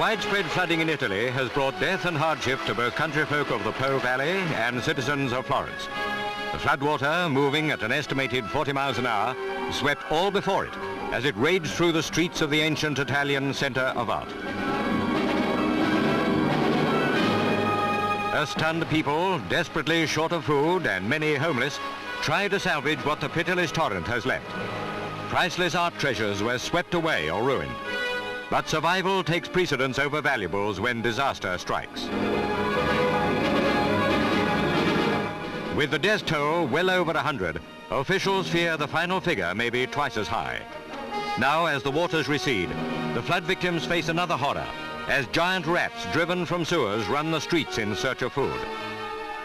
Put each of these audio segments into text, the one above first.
widespread flooding in Italy has brought death and hardship to both country folk of the Po Valley and citizens of Florence. The floodwater, moving at an estimated 40 miles an hour, swept all before it as it raged through the streets of the ancient Italian centre of art. A stunned people, desperately short of food and many homeless, try to salvage what the pitiless torrent has left. Priceless art treasures were swept away or ruined. But survival takes precedence over valuables when disaster strikes. With the death toll well over 100, officials fear the final figure may be twice as high. Now, as the waters recede, the flood victims face another horror, as giant rats driven from sewers run the streets in search of food.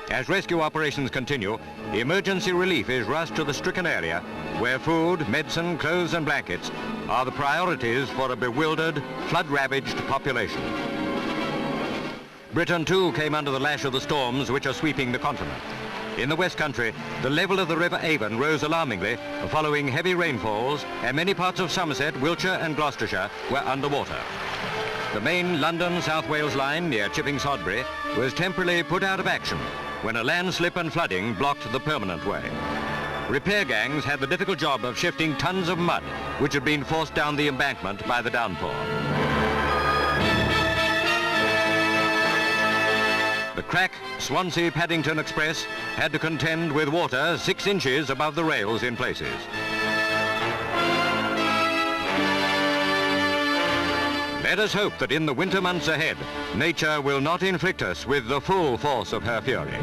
As rescue operations continue, emergency relief is rushed to the stricken area where food, medicine, clothes and blankets are the priorities for a bewildered, flood-ravaged population. Britain too came under the lash of the storms which are sweeping the continent. In the West Country, the level of the River Avon rose alarmingly following heavy rainfalls, and many parts of Somerset, Wiltshire and Gloucestershire were underwater. The main London-South Wales line near Chipping Sodbury was temporarily put out of action when a landslip and flooding blocked the permanent way. Repair gangs had the difficult job of shifting tons of mud which had been forced down the embankment by the downpour. The crack Swansea Paddington Express had to contend with water 6 inches above the rails in places. Let us hope that in the winter months ahead, nature will not inflict us with the full force of her fury.